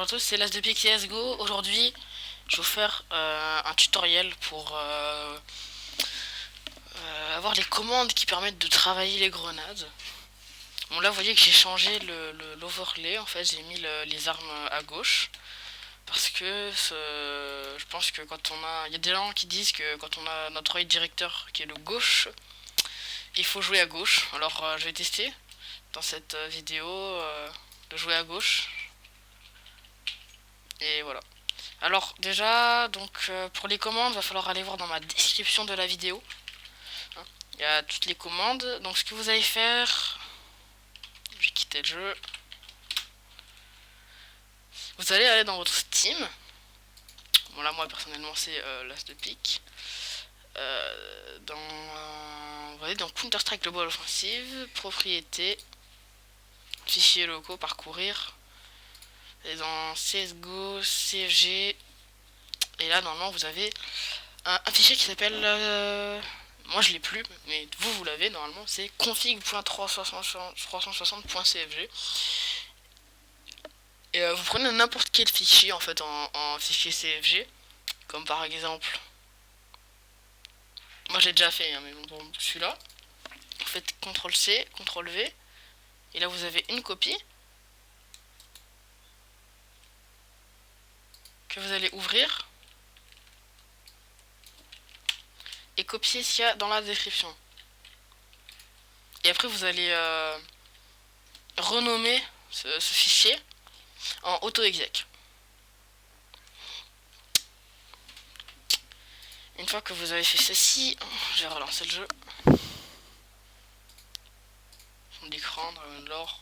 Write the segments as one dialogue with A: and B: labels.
A: Bonjour à tous, c'est l'As de Pique CSGO. Aujourd'hui, je vais vous faire un tutoriel pour avoir les commandes qui permettent de travailler les grenades. Bon là, vous voyez que j'ai changé l'overlay. En fait, j'ai mis les armes à gauche. Parce que je pense que quand on a... Il y a des gens qui disent que quand on a notre œil directeur qui est le gauche, il faut jouer à gauche. Alors je vais tester dans cette vidéo de jouer à gauche. Et voilà. Alors déjà, donc pour les commandes, il va falloir aller voir dans ma description de la vidéo. Il y a toutes les commandes. Donc ce que vous allez faire, je vais quitter le jeu. Vous allez aller dans votre Steam. Bon là moi personnellement c'est l'As de Pique. Vous allez dans Counter-Strike Global Offensive, propriété, fichiers locaux, parcourir. Et dans CSGO, CFG. Et là normalement vous avez un fichier qui s'appelle moi je l'ai plus, mais vous l'avez normalement, c'est config.360.cfg. Et vous prenez n'importe quel fichier en fait en fichier CFG, comme par exemple, moi j'ai déjà fait, hein, mais bon, celui-là. Vous faites CTRL-C, CTRL-V, et là vous avez une copie que vous allez ouvrir et copier ce qu'il y a dans la description. Et après vous allez renommer ce fichier en auto-exec. Une fois que vous avez fait ceci, je vais relancer le jeu. Fond d'écran, Dragon Lore.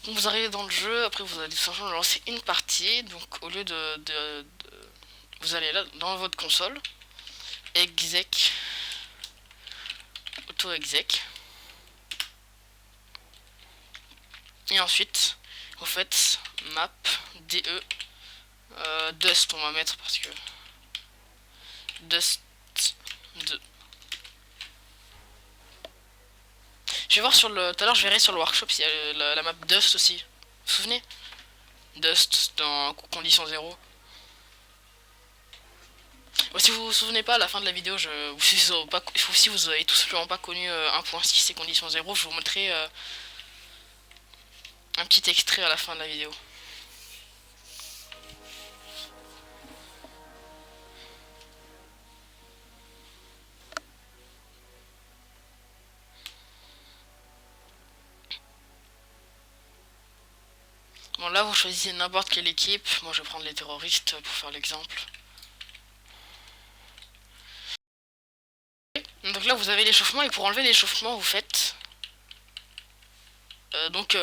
A: Donc vous arrivez dans le jeu, après vous allez tout simplement lancer une partie. Donc au lieu vous allez là dans votre console, exec, auto-exec. Et ensuite, vous faites map, DE, dust on va mettre parce que dust 2. Je vais voir sur le... Tout à l'heure je verrai sur le workshop s'il y a la map dust aussi. Vous vous souvenez? Dust dans condition 0. Bon, si vous vous souvenez pas, à la fin de la vidéo, si vous avez tout simplement pas connu 1.6 et condition 0, je vous montrerai un petit extrait à la fin de la vidéo. Bon là vous choisissez n'importe quelle équipe, moi je vais prendre les terroristes pour faire l'exemple. Donc là vous avez l'échauffement et pour enlever l'échauffement vous faites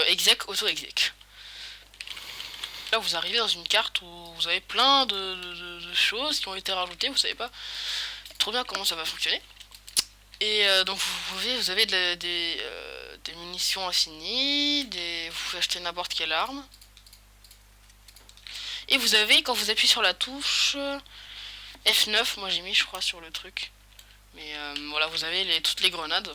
A: exec, auto-exec. Là vous arrivez dans une carte où vous avez plein de choses qui ont été rajoutées, vous savez pas trop bien comment ça va fonctionner. Et donc vous avez des munitions infinies, vous pouvez acheter n'importe quelle arme. Et vous avez, quand vous appuyez sur la touche F9, moi j'ai mis je crois sur le truc. Mais voilà, vous avez toutes les grenades.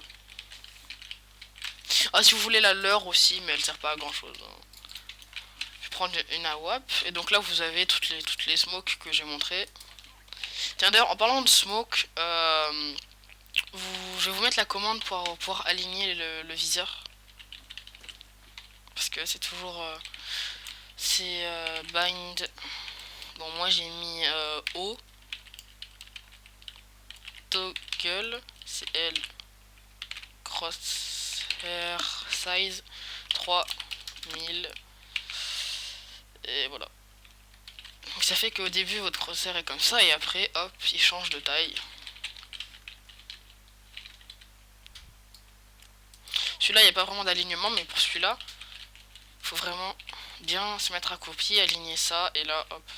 A: Ah, si vous voulez la leur aussi, mais elle sert pas à grand chose. Je vais prendre une AWAP. Et donc là, vous avez toutes les smokes que j'ai montré. Tiens, d'ailleurs, en parlant de smoke, je vais vous mettre la commande pour pouvoir aligner le viseur. Parce que c'est toujours... c'est bind. Bon, moi j'ai mis O. Toggle. C'est L. Crosshair size 3000. Et voilà. Donc ça fait qu'au début votre crosshair est comme ça et après hop il change de taille. Celui-là il n'y a pas vraiment d'alignement mais pour celui-là il faut vraiment bien se mettre à copier, aligner ça et là hop.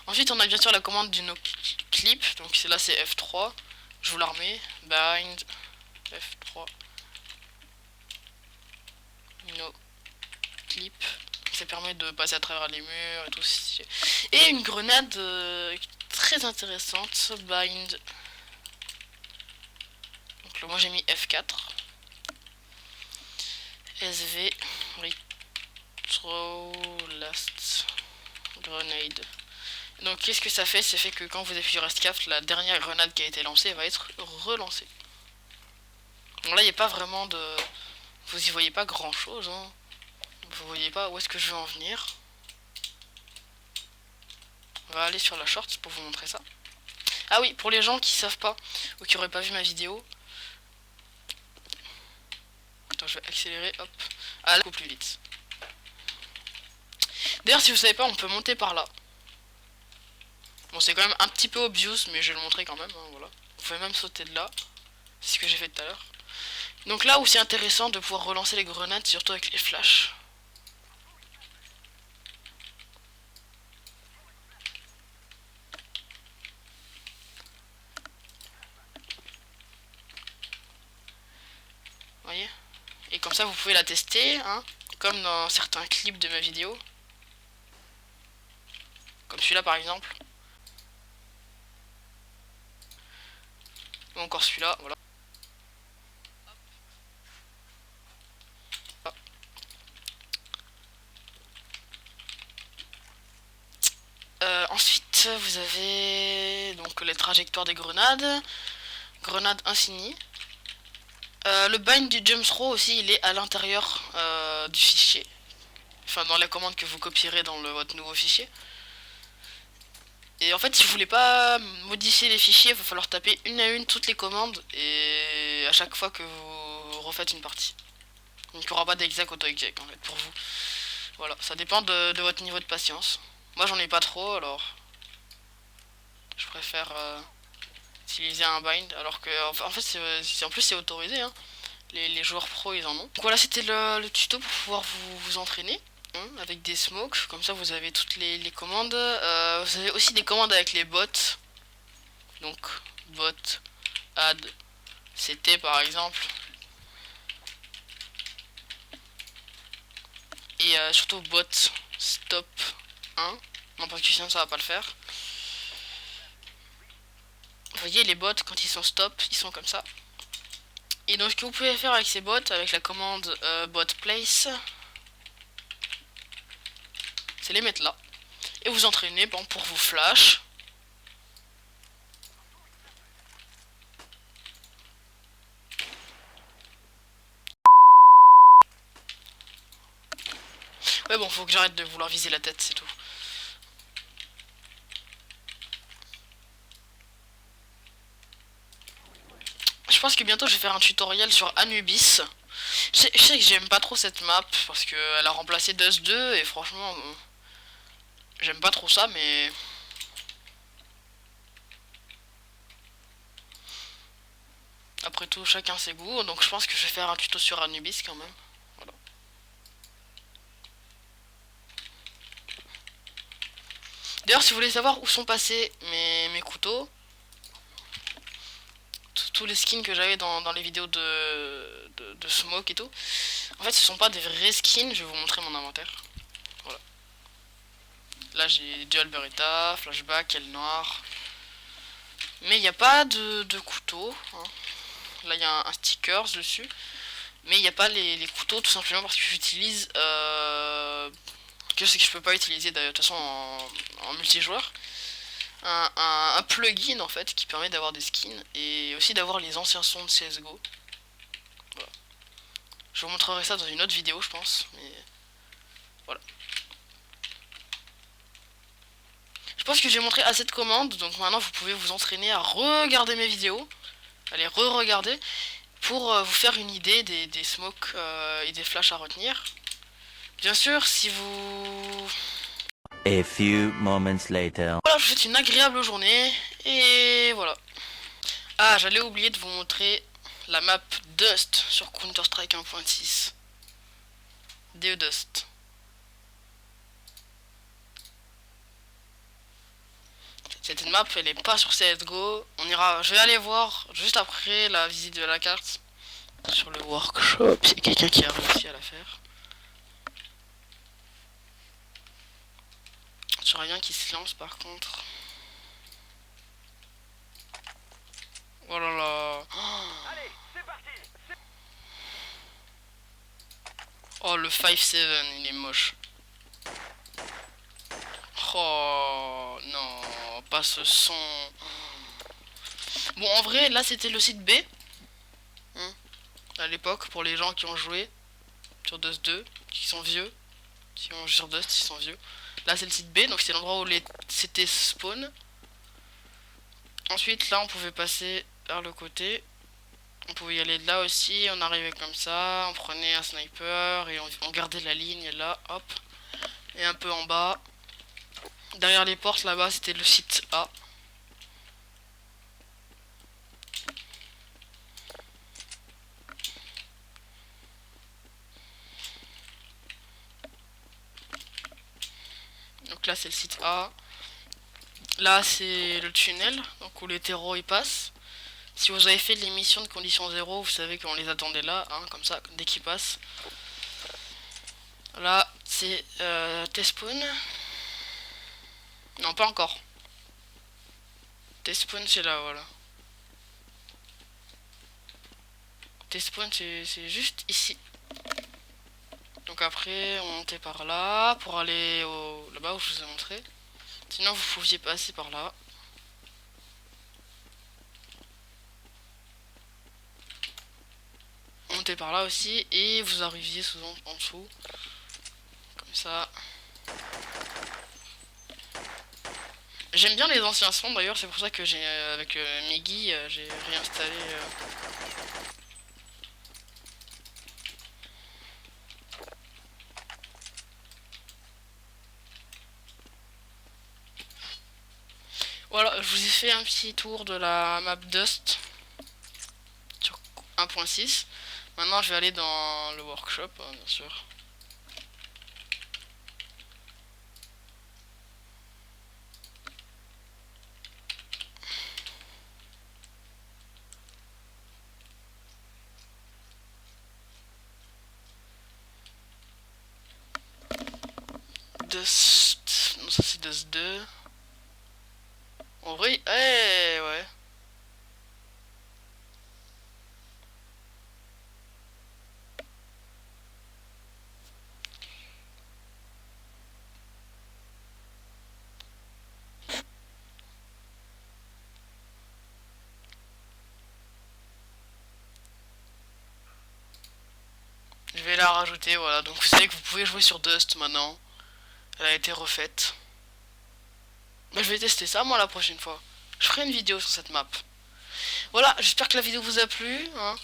A: Ensuite on a bien sûr la commande du no clip, donc là c'est F3. Je vous la remets, bind F3 no clip. Ça permet de passer à travers les murs et tout. Et une grenade très intéressante, bind. Donc là, moi j'ai mis F4. SV, retro, last, grenade. Donc qu'est-ce que ça fait? Ça fait que quand vous appuyez sur Escape, la dernière grenade qui a été lancée va être relancée. Bon là il n'y a pas vraiment de... Vous y voyez pas grand chose, hein. Vous voyez pas où est-ce que je veux en venir. On va aller sur la short pour vous montrer ça. Ah oui, pour les gens qui savent pas ou qui auraient pas vu ma vidéo. Attends, je vais accélérer, hop. Ah là, beaucoup plus vite. D'ailleurs, si vous savez pas, on peut monter par là. Bon, c'est quand même un petit peu obvious, mais je vais le montrer quand même, hein, voilà. Vous pouvez même sauter de là. C'est ce que j'ai fait tout à l'heure. Donc là où c'est intéressant de pouvoir relancer les grenades, surtout avec les flashs. Voyez. Et comme ça vous pouvez la tester, hein, comme dans certains clips de ma vidéo. Comme celui-là par exemple. Ou encore celui-là, voilà. Ensuite vous avez donc les trajectoires des grenades. Grenade infinie. Le bind du jump throw aussi, il est à l'intérieur du fichier. Enfin, dans la commande que vous copierez dans votre nouveau fichier. Et en fait, si vous voulez pas modifier les fichiers, il va falloir taper une à une toutes les commandes et à chaque fois que vous refaites une partie. Donc il n'y aura pas d'exec auto-exec en fait pour vous. Voilà, ça dépend de votre niveau de patience. Moi j'en ai pas trop, alors je préfère utiliser un bind, alors que en fait en plus c'est autorisé, hein. Les joueurs pro ils en ont. Donc voilà, c'était le tuto pour pouvoir vous entraîner, hein, avec des smokes. Comme ça vous avez toutes les commandes. Vous avez aussi des commandes avec les bots. Donc bot, add, CT par exemple. Et surtout bot, stop 1. Non, parce que sinon ça va pas le faire. Vous voyez les bots quand ils sont stop, ils sont comme ça. Et donc ce que vous pouvez faire avec ces bots, avec la commande bot place, c'est les mettre là. Et vous entraîner bon, pour vos flash. Ouais bon, faut que j'arrête de vouloir viser la tête, c'est tout. Je pense que bientôt je vais faire un tutoriel sur Anubis. Je sais que j'aime pas trop cette map parce qu'elle a remplacé Dust 2 et franchement j'aime pas trop ça, mais après tout chacun ses goûts, donc je pense que je vais faire un tuto sur Anubis quand même. Voilà. D'ailleurs si vous voulez savoir où sont passés mes couteaux, tous les skins que j'avais dans les vidéos de Smoke et tout, en fait ce sont pas des vrais skins, je vais vous montrer mon inventaire. Voilà. Là j'ai Dual Beretta, Flashback, Elle Noir. Mais il n'y a pas de couteau, hein. Là il y a un stickers dessus. Mais il n'y a pas les couteaux tout simplement parce que j'utilise... je sais que je peux pas utiliser de toute façon en multijoueur. Un plugin en fait qui permet d'avoir des skins et aussi d'avoir les anciens sons de CSGO. Voilà. Je vous montrerai ça dans une autre vidéo je pense. Mais voilà. Je pense que j'ai montré assez de commandes, donc maintenant vous pouvez vous entraîner à regarder mes vidéos. Allez re-regarder pour vous faire une idée des smokes et des flashs à retenir. Bien sûr, si vous...
B: A few moments later.
A: Voilà, je vous souhaite une agréable journée, et voilà. Ah, j'allais oublier de vous montrer la map Dust sur Counter-Strike 1.6. DE Dust. Cette map, elle est pas sur CSGO. Je vais aller voir juste après la visite de la carte sur le workshop. C'est quelqu'un qui a réussi à la faire. J'ai rien qui se lance par contre. Oh là là.
C: Allez, c'est parti.
A: Oh le 5-7 il est moche. Oh non, pas ce son. Bon en vrai là c'était le site B. À l'époque pour les gens qui ont joué sur Dust 2, qui sont vieux. Qui ont joué sur Dust, ils sont vieux. Là c'est le site B, donc c'est l'endroit où les CT spawn. Ensuite là on pouvait passer vers le côté. On pouvait y aller de là aussi, on arrivait comme ça, on prenait un sniper et on gardait la ligne là, hop. Et un peu en bas. Derrière les portes là-bas c'était le site A. Donc là c'est le site A. Là c'est le tunnel, donc où les terreaux y passent. Si vous avez fait les missions de condition 0, vous savez qu'on les attendait là, hein, comme ça, dès qu'ils passent. Là c'est T-spawn. Non pas encore. T-spawn c'est là, voilà. T-spawn c'est juste ici. Donc après on montait par là pour aller là-bas où je vous ai montré. Sinon vous pouviez passer par là. Montez par là aussi et vous arriviez souvent en dessous. Comme ça. J'aime bien les anciens sons d'ailleurs, c'est pour ça que j'ai avec Miggy j'ai réinstallé. Voilà, je vous ai fait un petit tour de la map Dust sur 1.6. Maintenant je vais aller dans le workshop, hein, bien sûr. Dust... Non, ça c'est Dust 2. En vrai, ouais. Je vais la rajouter, voilà. Donc vous savez que vous pouvez jouer sur Dust maintenant. Elle a été refaite. Bah, je vais tester ça moi la prochaine fois. Je ferai une vidéo sur cette map. Voilà, j'espère que la vidéo vous a plu. Hein.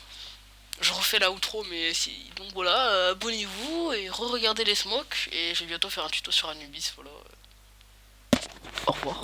A: Je refais la outro, mais si. Donc voilà, abonnez-vous et re-regardez les smokes. Et je vais bientôt faire un tuto sur Anubis. Voilà. Au revoir.